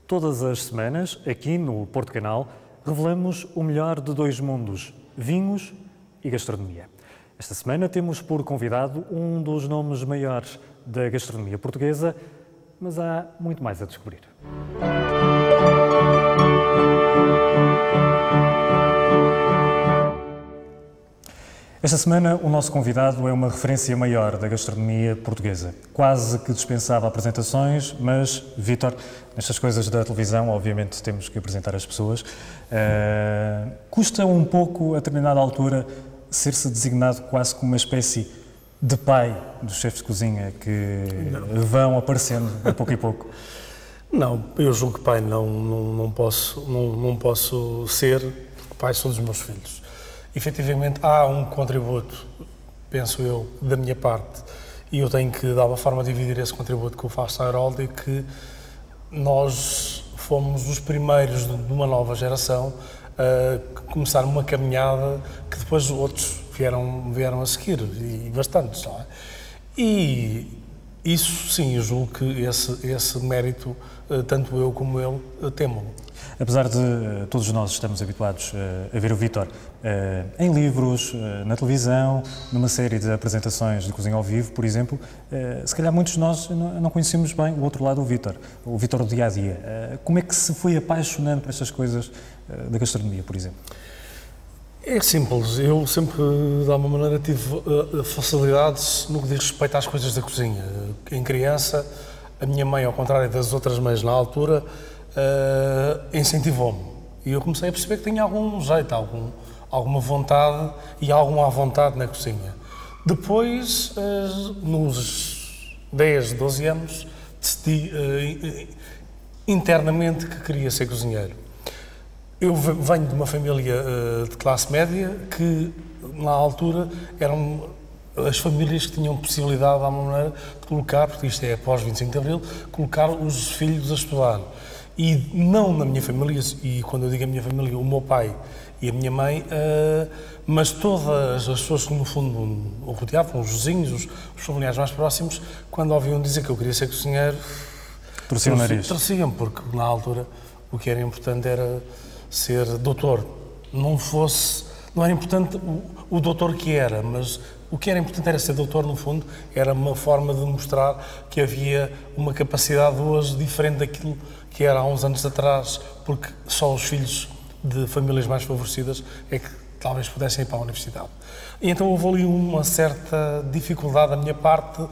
Todas as semanas, aqui no Porto Canal, revelamos o melhor de dois mundos, vinhos e gastronomia. Esta semana temos por convidado um dos nomes maiores da gastronomia portuguesa, mas há muito mais a descobrir. Esta semana o nosso convidado é uma referência maior da gastronomia portuguesa. Quase que dispensava apresentações, mas, Vítor, nestas coisas da televisão, obviamente temos que apresentar as pessoas. Custa um pouco, a determinada altura, ser-se designado quase como uma espécie de pai dos chefes de cozinha que vão aparecendo a pouco e pouco. Não, eu julgo que pai não posso ser, porque pai são dos meus filhos. Efetivamente, há um contributo, penso eu, da minha parte, e eu tenho que, de alguma forma, dividir esse contributo que eu faço à Heroldi, que nós fomos os primeiros de uma nova geração a começar uma caminhada que depois outros vieram a seguir, e bastantes, não é? E isso, sim, eu julgo que esse mérito, tanto eu como ele, temo. Apesar de todos nós estamos habituados a ver o Vítor em livros, na televisão, numa série de apresentações de cozinha ao vivo, por exemplo, se calhar muitos de nós não conhecemos bem o outro lado do Vítor, o Vítor do dia-a-dia. Como é que se foi apaixonando por estas coisas da gastronomia, por exemplo? É simples, eu sempre, de alguma maneira, tive facilidades no que diz respeito às coisas da cozinha. Em criança, a minha mãe, ao contrário das outras mães na altura, incentivou-me. E eu comecei a perceber que tinha algum jeito, alguma vontade e algum à vontade na cozinha. Depois, nos 10, 12 anos, decidi internamente que queria ser cozinheiro. Eu venho de uma família de classe média que, na altura, eram as famílias que tinham possibilidade, de alguma maneira, de colocar, porque isto é após 25 de Abril, colocar os filhos a estudar. E não na minha família, e quando eu digo a minha família, o meu pai e a minha mãe, mas todas as pessoas que no fundo o rodeavam, os vizinhos, os familiares mais próximos, quando ouviam dizer que eu queria ser cozinheiro, torciam o nariz. Torciam, porque na altura o que era importante era ser doutor. Não era importante o doutor que era, mas o que era importante era ser doutor, no fundo, era uma forma de mostrar que havia uma capacidade hoje diferente daquilo que era há uns anos atrás, porque só os filhos de famílias mais favorecidas é que talvez pudessem ir para a universidade. E então houve ali uma certa dificuldade da minha parte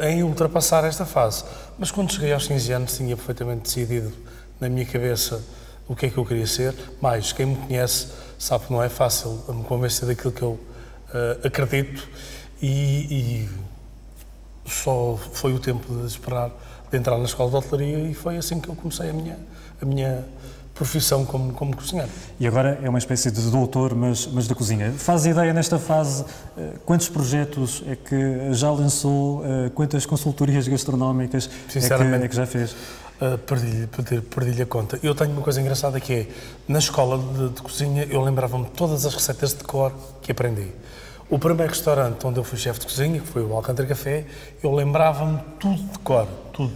em ultrapassar esta fase. Mas quando cheguei aos 15 anos tinha perfeitamente decidido na minha cabeça o que é que eu queria ser. Mais, quem me conhece sabe que não é fácil me convencer daquilo que eu acredito e só foi o tempo de esperar de entrar na escola de hotelaria e foi assim que eu comecei a minha profissão como cozinheiro. E agora é uma espécie de doutor, mas da cozinha. Faz ideia nesta fase quantos projetos é que já lançou, quantas consultorias gastronómicas é que já fez? Perdi-lhe a conta. Eu tenho uma coisa engraçada que é, na escola de cozinha eu lembrava-me de todas as receitas de cor que aprendi. O primeiro restaurante onde eu fui chefe de cozinha, que foi o Alcântara Café, eu lembrava-me tudo de cor, tudo.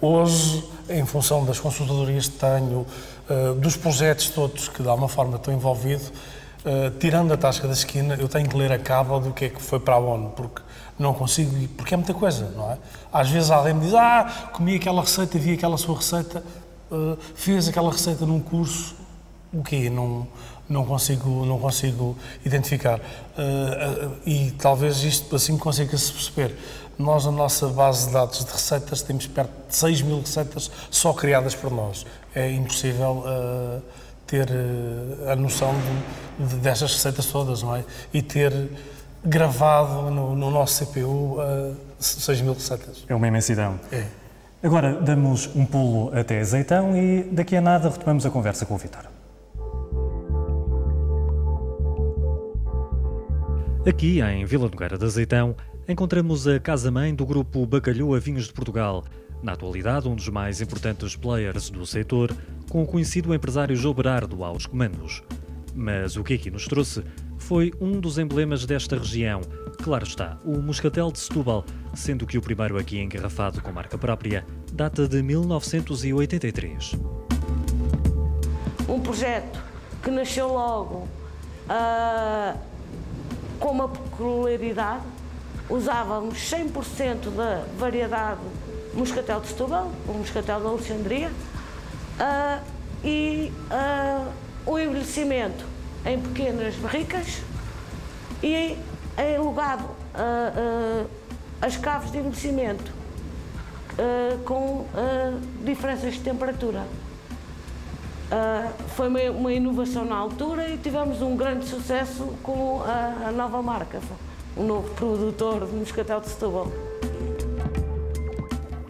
Hoje, em função das consultorias que tenho, dos projetos todos que de alguma forma estou envolvido, tirando a tasca da esquina, eu tenho que ler a cabo do que é que foi para a ONU, porque não consigo, porque é muita coisa, não é? Às vezes alguém me diz, comi aquela receita, vi aquela sua receita, fiz aquela receita num curso, o quê? Não consigo identificar. E talvez isto assim consiga-se perceber. Nós, na nossa base de dados de receitas, temos perto de 6.000 receitas só criadas por nós. É impossível ter a noção destas receitas todas, não é? E ter gravado no nosso CPU 6.000 receitas. É uma imensidão. É. Agora damos um pulo até Azeitão e daqui a nada retomamos a conversa com o Vítor. Aqui, em Vila Nogueira de Azeitão, encontramos a casa-mãe do grupo Bacalhau a Vinhos de Portugal, na atualidade um dos mais importantes players do setor, com o conhecido empresário João Berardo aos comandos. Mas o que aqui nos trouxe foi um dos emblemas desta região, Claro está, o Moscatel de Setúbal, sendo que o primeiro aqui engarrafado com marca própria, data de 1983. Um projeto que nasceu logo com uma peculiaridade. Usávamos 100% da variedade Moscatel de Setúbal, o Moscatel de Alexandria, e o envelhecimento em pequenas barricas e enlugado as caves de envelhecimento com diferenças de temperatura. Foi uma inovação na altura e tivemos um grande sucesso com a nova marca, o novo produtor de Moscatel de Setúbal.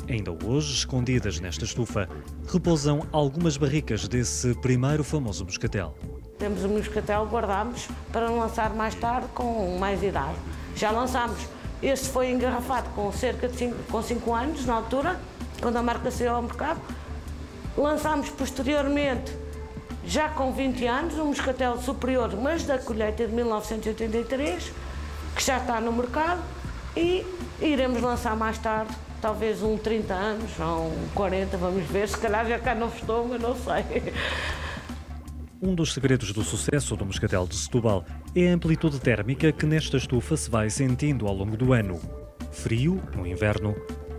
Ainda hoje, escondidas nesta estufa, repousam algumas barricas desse primeiro famoso moscatel. Temos o moscatel, guardámos para lançar mais tarde com mais idade. Já lançámos, este foi engarrafado com cerca de 5 anos na altura, quando a marca saiu ao mercado. Lançámos posteriormente, já com 20 anos, um moscatel superior, mas da colheita de 1983, que já está no mercado, e iremos lançar mais tarde, talvez 30 anos ou 40, vamos ver, se calhar já cá não estou, mas não sei. Um dos segredos do sucesso do Moscatel de Setúbal é a amplitude térmica que nesta estufa se vai sentindo ao longo do ano. Frio, no inverno,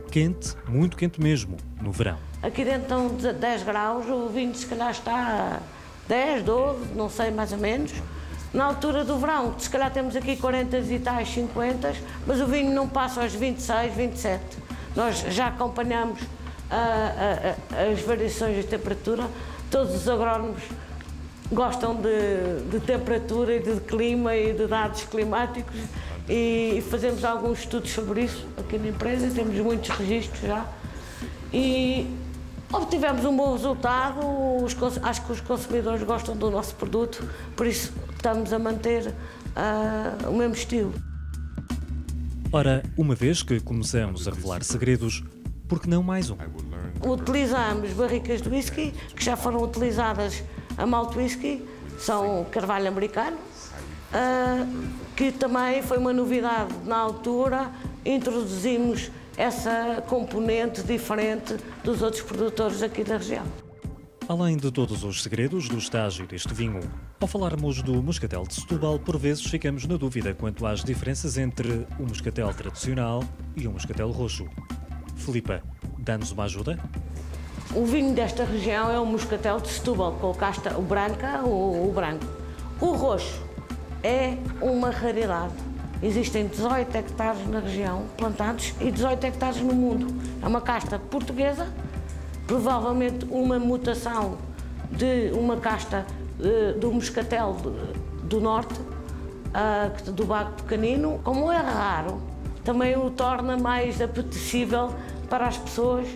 quente, muito quente mesmo, no verão. Aqui dentro estão 10 graus, o vinho se calhar está a 10, 12, não sei, mais ou menos. Na altura do verão, se calhar temos aqui 40 e tais, 50, mas o vinho não passa aos 26, 27. Nós já acompanhamos as variações de temperatura, todos os agrónomos gostam de temperatura e de clima e de dados climáticos e fazemos alguns estudos sobre isso aqui na empresa, temos muitos registros já e obtivemos um bom resultado, acho que os consumidores gostam do nosso produto, por isso estamos a manter o mesmo estilo. Ora, uma vez que começamos a revelar segredos, por que não mais um? Utilizamos barricas de whisky que já foram utilizadas a malt whisky, são carvalho americano, que também foi uma novidade na altura, introduzimos essa componente diferente dos outros produtores aqui da região. Além de todos os segredos do estágio deste vinho, ao falarmos do Moscatel de Setúbal, por vezes ficamos na dúvida quanto às diferenças entre o Moscatel tradicional e o Moscatel roxo. Filipa, dá-nos uma ajuda? O vinho desta região é o Moscatel de Setúbal, com a casta branca, o branco. O roxo é uma raridade. Existem 18 hectares na região plantados e 18 hectares no mundo. É uma casta portuguesa, provavelmente uma mutação de uma casta do Moscatel do Norte, do Bago Pequenino. Como é raro, também o torna mais apetecível para as pessoas.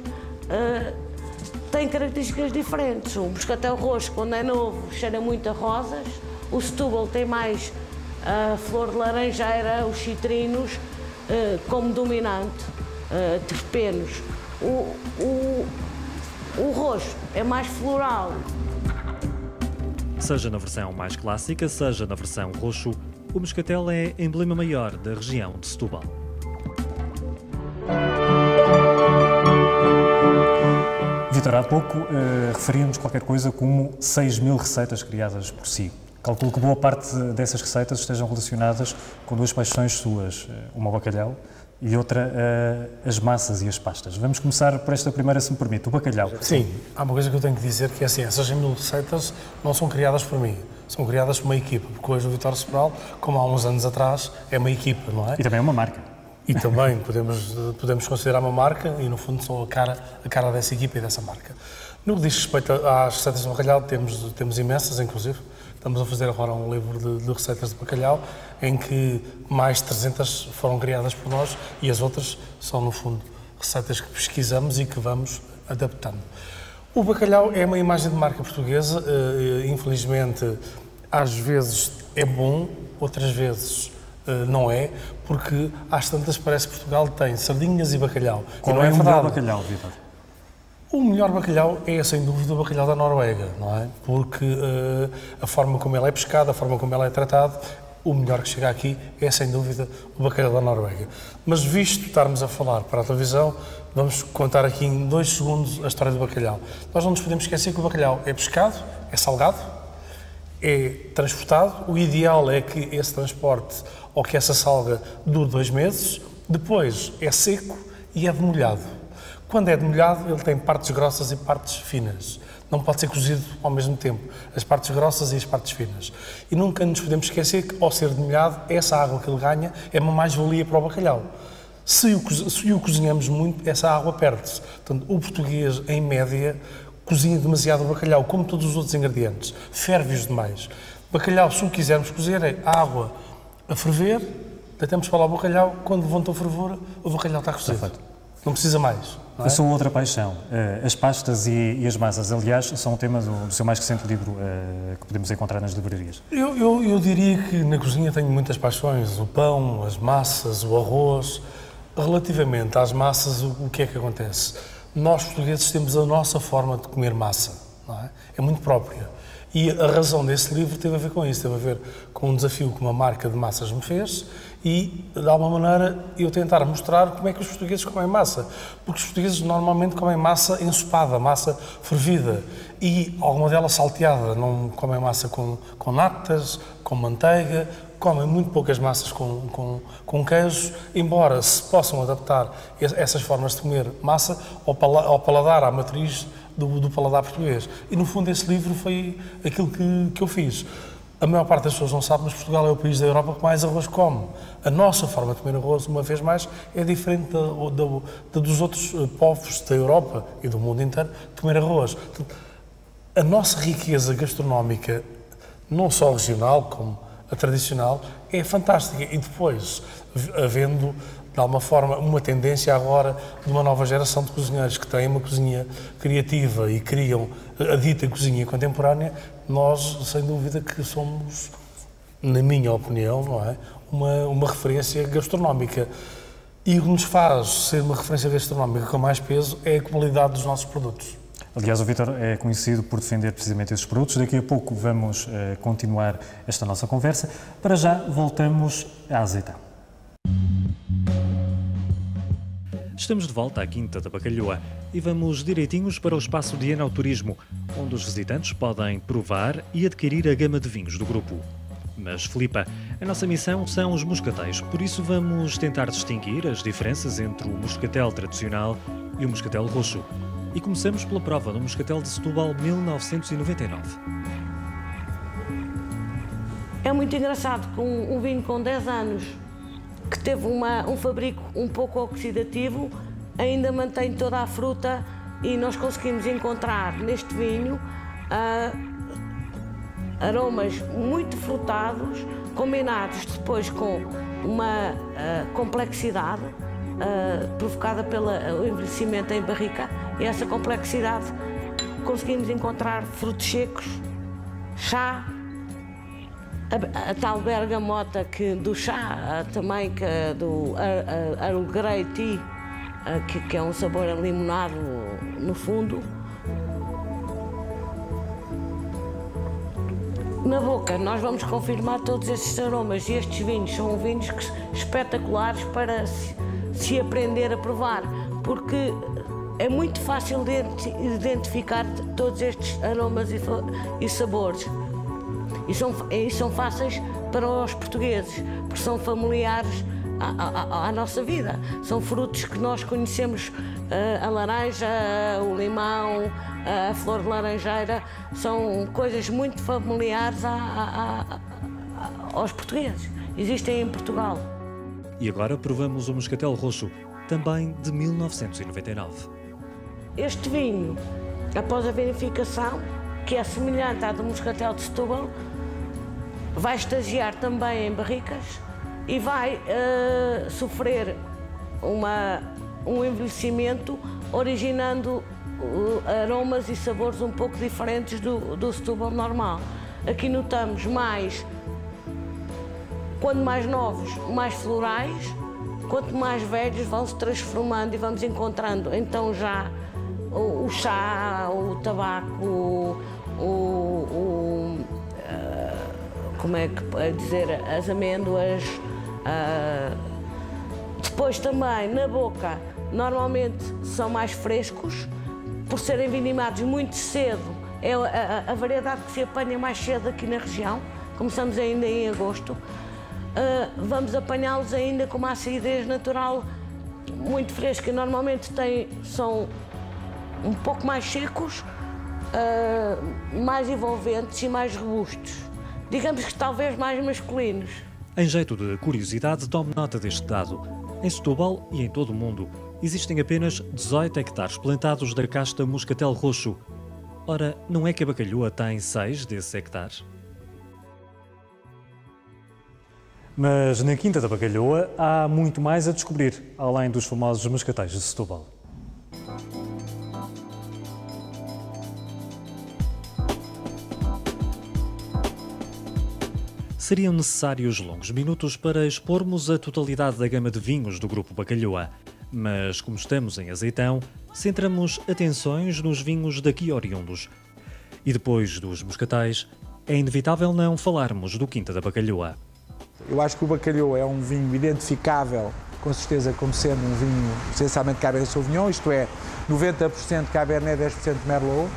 Tem características diferentes. O Moscatel roxo, quando é novo, cheira muito a rosas. O Setúbal tem mais a flor de laranjeira, os citrinos como dominante, terpenos. O roxo é mais floral. Seja na versão mais clássica, seja na versão roxo, o Moscatel é emblema maior da região de Setúbal. Vítor, há pouco referíamos qualquer coisa como 6.000 receitas criadas por si. Calculo que boa parte dessas receitas estejam relacionadas com duas paixões suas, uma o bacalhau e outra as massas e as pastas. Vamos começar por esta primeira, se me permite, o bacalhau. Sim, há uma coisa que eu tenho que dizer que é assim, essas 1.000 receitas não são criadas por mim, são criadas por uma equipa, porque hoje o Vítor Sobral, como há uns anos atrás, é uma equipa, não é? E também é uma marca. E também podemos considerar uma marca e, no fundo, sou a cara dessa equipa e dessa marca. No que diz respeito às receitas de bacalhau, temos imensas, inclusive. Estamos a fazer agora um livro de receitas de bacalhau, em que mais de 300 foram criadas por nós e as outras são, no fundo, receitas que pesquisamos e que vamos adaptando. O bacalhau é uma imagem de marca portuguesa, infelizmente, às vezes é bom, outras vezes não é, porque às tantas parece que Portugal tem sardinhas e bacalhau. Qual é o melhor bacalhau, Vítor? O melhor bacalhau é, sem dúvida, o bacalhau da Noruega, não é? Porque a forma como ele é pescado, a forma como ele é tratado, o melhor que chega aqui é, sem dúvida, o bacalhau da Noruega. Mas visto estarmos a falar para a televisão, vamos contar aqui em 2 segundos a história do bacalhau. Nós não nos podemos esquecer que o bacalhau é pescado, é salgado, é transportado. O ideal é que esse transporte ou que essa salga dure 2 meses. Depois é seco e é demolhado. Quando é demolhado, ele tem partes grossas e partes finas. Não pode ser cozido ao mesmo tempo, as partes grossas e as partes finas. E nunca nos podemos esquecer que, ao ser demolhado, essa água que ele ganha é uma mais-valia para o bacalhau. Se o cozinhamos muito, essa água perde-se. Portanto, o português, em média, cozinha demasiado o bacalhau, como todos os outros ingredientes. Ferve-os demais. Bacalhau, se o quisermos cozer, é água a ferver, deitamos para lá o bacalhau, quando levantou a fervura, o bacalhau está cozido. Não precisa mais. A sua outra paixão, as pastas e as massas, aliás, são um tema do seu mais recente livro que podemos encontrar nas livrarias. Eu diria que na cozinha tenho muitas paixões, o pão, as massas, o arroz. Relativamente às massas, o que é que acontece? Nós, portugueses, temos a nossa forma de comer massa, não é? É muito própria. E a razão desse livro teve a ver com isso, teve a ver com um desafio que uma marca de massas me fez e, de alguma maneira, eu tentar mostrar como é que os portugueses comem massa. Porque os portugueses normalmente comem massa ensopada, massa fervida e alguma delas salteada. Não comem massa com natas, com manteiga, comem muito poucas massas com queijo, embora se possam adaptar essas formas de comer massa ao paladar, à matriz do paladar português. E, no fundo, esse livro foi aquilo que eu fiz. A maior parte das pessoas não sabe, mas Portugal é o país da Europa que mais arroz come. A nossa forma de comer arroz, uma vez mais, é diferente da dos outros povos da Europa e do mundo inteiro de comer arroz. A nossa riqueza gastronómica, não só regional, como a tradicional, é fantástica. E depois, havendo, de alguma forma, uma tendência agora de uma nova geração de cozinheiros que têm uma cozinha criativa e criam a dita cozinha contemporânea, nós, sem dúvida, que somos, na minha opinião, não é, uma referência gastronómica. E o que nos faz ser uma referência gastronómica com mais peso é a qualidade dos nossos produtos. Aliás, o Vítor é conhecido por defender precisamente esses produtos. Daqui a pouco vamos continuar esta nossa conversa. Para já, voltamos a azeitar. Estamos de volta à Quinta da Bacalhoa e vamos direitinhos para o espaço de enoturismo, onde os visitantes podem provar e adquirir a gama de vinhos do grupo. Mas, Filipa, a nossa missão são os moscatéis, por isso vamos tentar distinguir as diferenças entre o moscatel tradicional e o moscatel roxo. E começamos pela prova do Moscatel de Setúbal 1999. É muito engraçado que um vinho com 10 anos, que teve um fabrico um pouco oxidativo, ainda mantém toda a fruta e nós conseguimos encontrar neste vinho aromas muito frutados, combinados depois com uma complexidade provocada pelo envelhecimento em barrica, e essa complexidade conseguimos encontrar frutos secos, chá, a tal bergamota do chá, também do Earl Grey Tea, que é um sabor limonado no fundo. Na boca nós vamos confirmar todos estes aromas, e estes vinhos são vinhos espetaculares para se aprender a provar, porque é muito fácil de identificar todos estes aromas e sabores. E são fáceis para os portugueses, porque são familiares à nossa vida. São frutos que nós conhecemos, a laranja, o limão, a flor de laranjeira, são coisas muito familiares aos portugueses. Existem em Portugal. E agora provamos o Moscatel Roxo, também de 1999. Este vinho, após a vinificação, que é semelhante à do Moscatel de Setúbal, vai estagiar também em barricas e vai sofrer um envelhecimento, originando aromas e sabores um pouco diferentes do Setúbal normal. Aqui notamos mais, quando mais novos, mais florais, quanto mais velhos vão se transformando e vamos encontrando então já o chá, o tabaco, como é que dizer, as amêndoas. Depois também, na boca, normalmente são mais frescos, por serem vinimados muito cedo. É a variedade que se apanha mais cedo aqui na região. Começamos ainda em agosto. Vamos apanhá-los ainda com uma acidez natural muito fresca. Normalmente são um pouco mais secos, mais envolventes e mais robustos. Digamos que talvez mais masculinos. Em jeito de curiosidade, tome nota deste dado. Em Setúbal e em todo o mundo, existem apenas 18 hectares plantados da casta Moscatel Roxo. Ora, não é que a Bacalhoa tem 6 desses hectares? Mas na Quinta da Bacalhoa há muito mais a descobrir, além dos famosos moscatéis de Setúbal. Seriam necessários longos minutos para expormos a totalidade da gama de vinhos do Grupo Bacalhoa. Mas, como estamos em Azeitão, centramos atenções nos vinhos daqui oriundos. E depois dos moscatéis, é inevitável não falarmos do Quinta da Bacalhoa. Eu acho que o Bacalhoa é um vinho identificável, com certeza, como sendo um vinho essencialmente Cabernet Sauvignon, isto é, 90% Cabernet, 10% Merlot,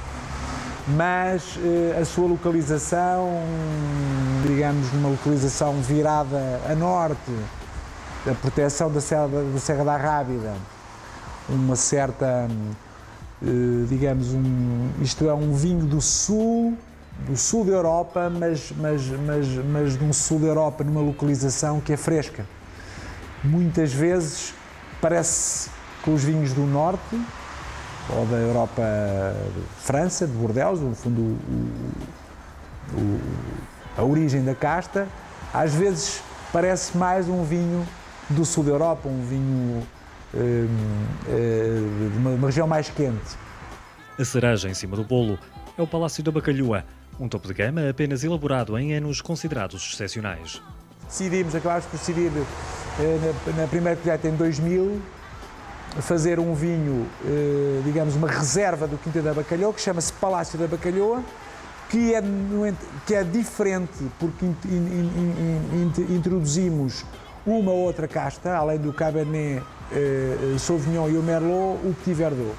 mas a sua localização, digamos, numa localização virada a norte, a proteção da Serra da Rábida, uma certa, digamos, isto é um vinho do sul da Europa, mas de um sul da Europa numa localização que é fresca. Muitas vezes parece com os vinhos do norte, ou da Europa, França, de Bordeaux, no fundo a origem da casta, às vezes parece mais um vinho do sul da Europa, um vinho de uma região mais quente. A cereja em cima do bolo é o Palácio da Bacalhoa, um topo de gama apenas elaborado em anos considerados excepcionais. Acabámos por decidir, na primeira colheita em 2000, fazer um vinho, digamos, uma reserva do Quinta da Bacalhoa, que chama-se Palácio da Bacalhoa, que é diferente porque introduzimos uma outra casta, além do Cabernet Sauvignon e o Merlot, o Petit Verdot.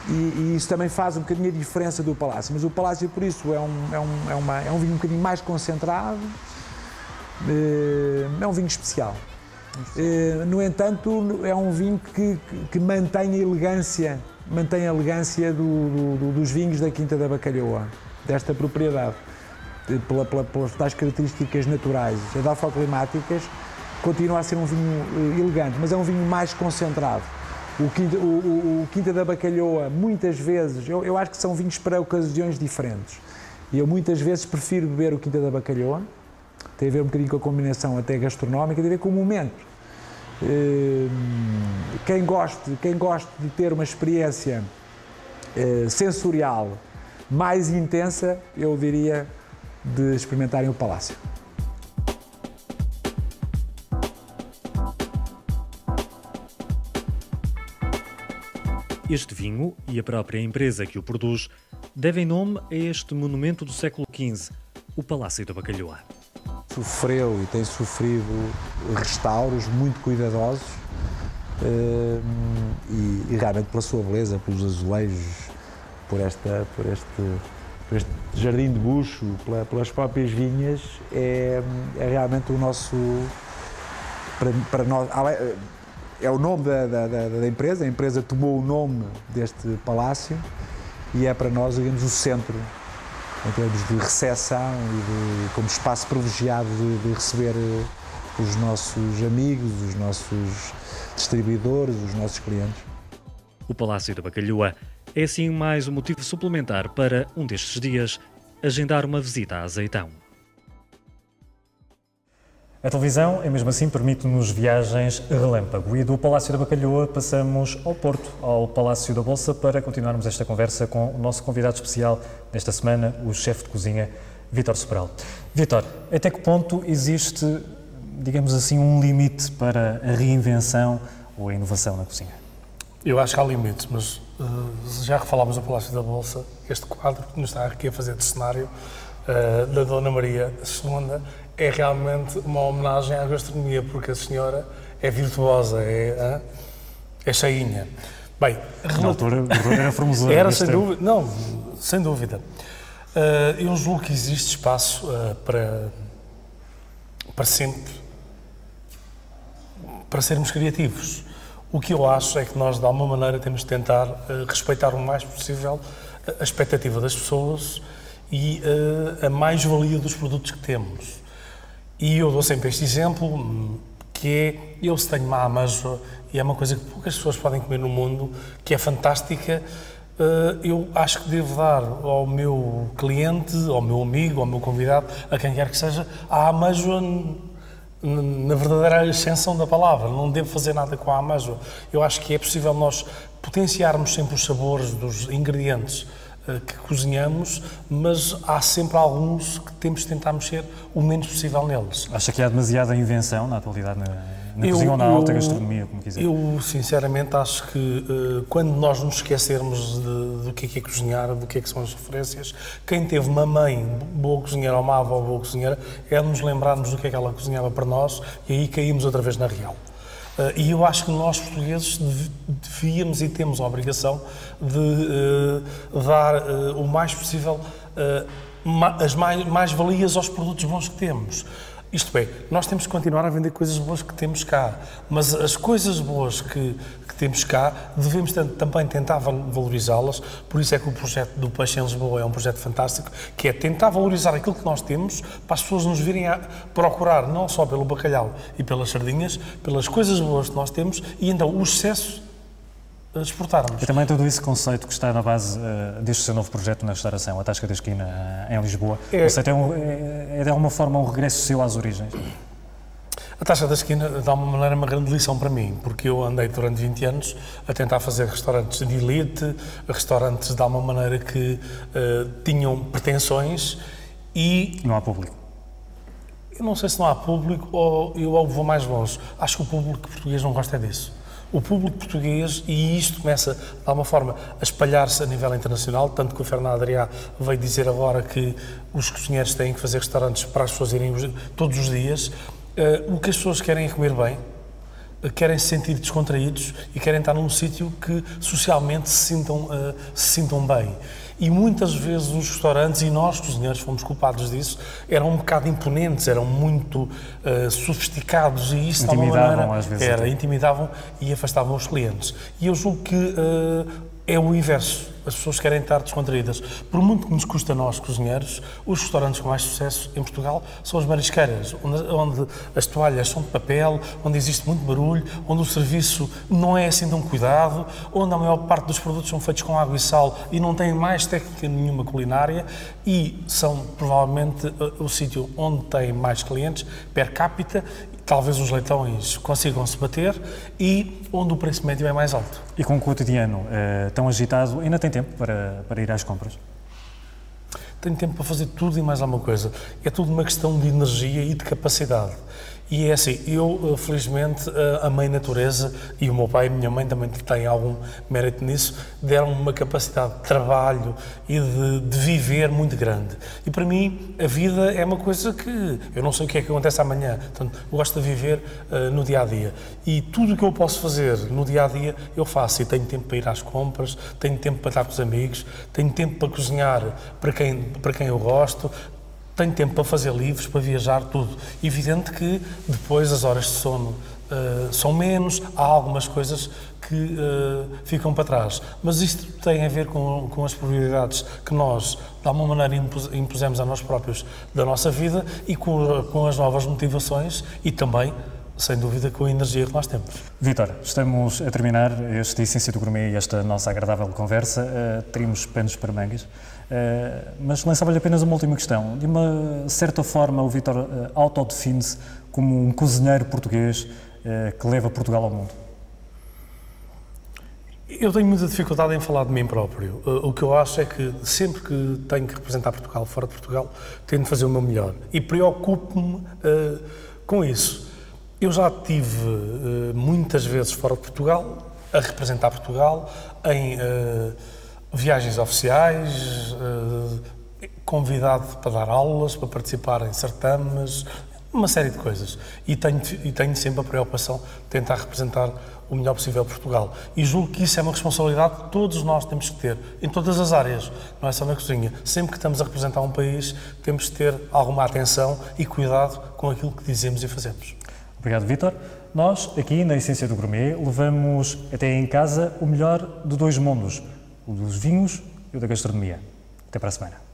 E isso também faz um bocadinho a diferença do Palácio, mas o Palácio, por isso, é um vinho um bocadinho mais concentrado, é um vinho especial. No entanto, é um vinho que mantém a elegância dos vinhos da Quinta da Bacalhoa, desta propriedade, pelas tais características naturais, edafoclimáticas, continua a ser um vinho elegante, mas é um vinho mais concentrado. O Quinta da Bacalhoa, muitas vezes, eu acho que são vinhos para ocasiões diferentes, e eu muitas vezes prefiro beber o Quinta da Bacalhoa, tem a ver um bocadinho com a combinação até gastronómica, tem a ver com o momento. Quem goste de ter uma experiência sensorial mais intensa, eu diria de experimentarem o Palácio. Este vinho e a própria empresa que o produz devem nome a este monumento do século XV, o Palácio da Bacalhoa. Sofreu e tem sofrido restauros muito cuidadosos e realmente pela sua beleza, pelos azulejos, por este jardim de bucho, pelas próprias vinhas, é realmente o nosso, para nós, é o nome da empresa. A empresa tomou o nome deste palácio e é para nós, digamos, o centro em termos de recepção e como espaço privilegiado de receber os nossos amigos, os nossos distribuidores, os nossos clientes. O Palácio da Bacalhoa é assim mais um motivo suplementar para, um destes dias, agendar uma visita a Azeitão. A televisão, mesmo assim, permite-nos viagens relâmpago e do Palácio da Bacalhoa passamos ao Porto, ao Palácio da Bolsa, para continuarmos esta conversa com o nosso convidado especial desta semana, o chefe de cozinha, Vítor Sobral. Vítor, até que ponto existe, digamos assim, um limite para a reinvenção ou a inovação na cozinha? Eu acho que há limites, mas já refalámos do Palácio da Bolsa, este quadro que nos está aqui a fazer de cenário da Dona Maria II é realmente uma homenagem à gastronomia, porque a senhora é virtuosa, é cheinha. Bem, na altura era formosura. Era, sem dúvida. Não, sem dúvida. Eu julgo que existe espaço para sempre, para sermos criativos. O que eu acho é que nós, de alguma maneira, temos de tentar respeitar o mais possível a expectativa das pessoas e a mais-valia dos produtos que temos. E eu dou sempre este exemplo, que é, eu se tenho uma ameijoa, e é uma coisa que poucas pessoas podem comer no mundo, que é fantástica, eu acho que devo dar ao meu cliente, ao meu amigo, ao meu convidado, a quem quer que seja, a ameijoa na verdadeira extensão da palavra. Não devo fazer nada com a ameijoa. Eu acho que é possível nós potenciarmos sempre os sabores dos ingredientes que cozinhamos, mas há sempre alguns que temos de tentar mexer o menos possível neles. Acha que há demasiada invenção na atualidade na cozinha ou na alta gastronomia, como quiser? Eu, sinceramente, acho que quando nós nos esquecermos do que é cozinhar, do que são as referências, quem teve uma mãe boa cozinheira ou uma avó boa cozinheira, é nos lembrarmos do que é que ela cozinhava para nós e aí caímos outra vez na real. E eu acho que nós, portugueses, devíamos e temos a obrigação de dar o mais possível as mais-valias aos produtos bons que temos. Isto é, nós temos que continuar a vender coisas boas que temos cá, mas as coisas boas que temos cá, devemos também tentar valorizá-las. Por isso é que o projeto do Peixe em Lisboa é um projeto fantástico, que é tentar valorizar aquilo que nós temos, para as pessoas nos virem a procurar, não só pelo bacalhau e pelas sardinhas, pelas coisas boas que nós temos, e então o excesso exportarmos. E também todo esse conceito que está na base deste seu novo projeto na restauração, a Tasca da Esquina em Lisboa, o conceito é de alguma forma um regresso seu às origens? A Tasca da Esquina, de alguma maneira, é uma grande lição para mim, porque eu andei durante 20 anos a tentar fazer restaurantes de elite, restaurantes de alguma maneira que tinham pretensões e... Não há público? Eu não sei se não há público ou eu vou mais longe. Acho que o público português não gosta disso. O público português, e isto começa, de alguma forma, a espalhar-se a nível internacional, tanto que o Fernando Adrià veio dizer agora que os cozinheiros têm que fazer restaurantes para as pessoas irem todos os dias. O que as pessoas querem é comer bem, querem se sentir descontraídos e querem estar num sítio que socialmente se sintam bem. E muitas vezes os restaurantes, e nós cozinheiros fomos culpados disso, eram um bocado imponentes, eram muito sofisticados e isso de alguma maneira às vezes intimidavam e afastavam os clientes. E eu julgo que é o inverso. As pessoas querem estar descontraídas. Por muito que nos custa a nós, cozinheiros, os restaurantes com mais sucesso em Portugal são as marisqueiras, onde as toalhas são de papel, onde existe muito barulho, onde o serviço não é assim tão cuidado, onde a maior parte dos produtos são feitos com água e sal e não têm mais técnica nenhuma culinária e são provavelmente o sítio onde tem mais clientes per capita. Talvez os leitões consigam se bater e onde o preço médio é mais alto. E com o cotidiano tão agitado, ainda tem tempo para ir às compras? Tenho tempo para fazer tudo e mais alguma coisa. É tudo uma questão de energia e de capacidade. E é assim, eu, felizmente, a mãe natureza e o meu pai e a minha mãe também têm algum mérito nisso, deram uma capacidade de trabalho e de viver muito grande. E para mim, a vida é uma coisa que eu não sei o que é que acontece amanhã, portanto, eu gosto de viver no dia-a-dia. E tudo o que eu posso fazer no dia-a-dia, eu faço. E tenho tempo para ir às compras, tenho tempo para estar com os amigos, tenho tempo para cozinhar para quem eu gosto, tenho tempo para fazer livros, para viajar, tudo. Evidente que depois as horas de sono são menos, há algumas coisas que ficam para trás. Mas isto tem a ver com as prioridades que nós, de alguma maneira, impusemos a nós próprios da nossa vida e com as novas motivações e também, sem dúvida, com a energia que nós temos. Vítor, estamos a terminar este Essência do Gourmet e esta nossa agradável conversa. Teríamos panos para mangas. Mas lançava-lhe apenas uma última questão. De uma certa forma, o Vítor autodefine-se como um cozinheiro português que leva Portugal ao mundo? Eu tenho muita dificuldade em falar de mim próprio. O que eu acho é que sempre que tenho que representar Portugal fora de Portugal, tento fazer o meu melhor. E preocupo-me com isso. Eu já estive muitas vezes fora de Portugal, a representar Portugal, em viagens oficiais, convidado para dar aulas, para participar em certames, uma série de coisas. E tenho sempre a preocupação de tentar representar o melhor possível Portugal. E julgo que isso é uma responsabilidade que todos nós temos que ter, em todas as áreas, não é só na cozinha. Sempre que estamos a representar um país, temos de ter alguma atenção e cuidado com aquilo que dizemos e fazemos. Obrigado, Vítor. Nós, aqui na Essência do Gourmet, levamos até em casa o melhor de dois mundos, o dos vinhos e o da gastronomia. Até para a semana.